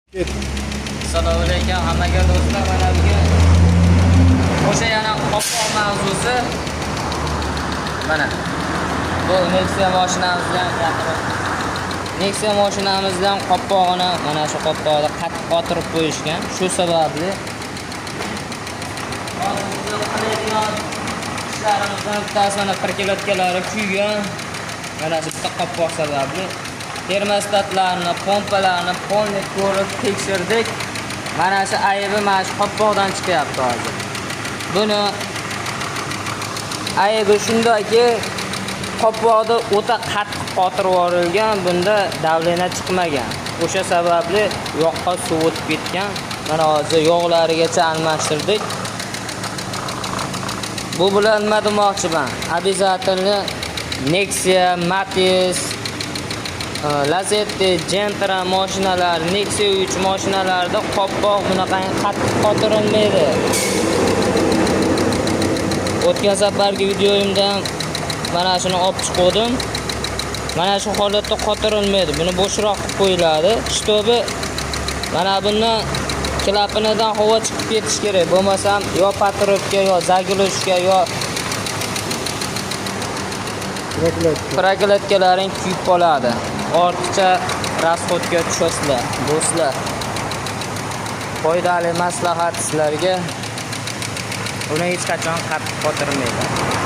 Assalomu alaykum hammaga do'stlar. Mana bugun o'sha yana qopqoq mavzusi. Mana bu Nexia mashinamizdan Nexia mashinamizdan qopqog'ini mana shu qopqoqda qattiq qotirib qo'yishgan. Shu sababli ishlarimizdan bittasi mana priklatkalari kuygan. Mana shu bitta qopqoq sababli termostatlarni, pompalarni polni ko'rib tekshirdik. Mana shu aybi mana shu qopqoqdan chiqyapti hozir. Buni aybi shundaki, qopqoqda o'ta qattiq qotirib yuborilgan, bunda davleniya chiqmagan. O'sha sababli yoqqa suv o'tib ketgan. Mana hozir yog'larigacha almashtirdik. Bu bilan nima demoqchiman? Обязательно Nexia, Matiz, Lacetti, Gentra mashinalar, Nexia 3 mashinalarida qopqoq bunaqa qattiq qotirilmaydi. O'tgan safargi videoyimdan mana shuni olib chiqdim. Mana shu holatda qotirilmaydi. Buni bo'shroq qilib qo'yiladi. Shtobi mana bundan klapanidan havo chiqib ketish kerak. Bo'lmasam yo patrovka, yo zagilochka, yo proklatkalarning kuyib qoladi. Ortiqcha rasxodga tushasizlar, do'stlar. Foydali maslahat sizlarga. Uni hech qachon qattiq qotirmaydi.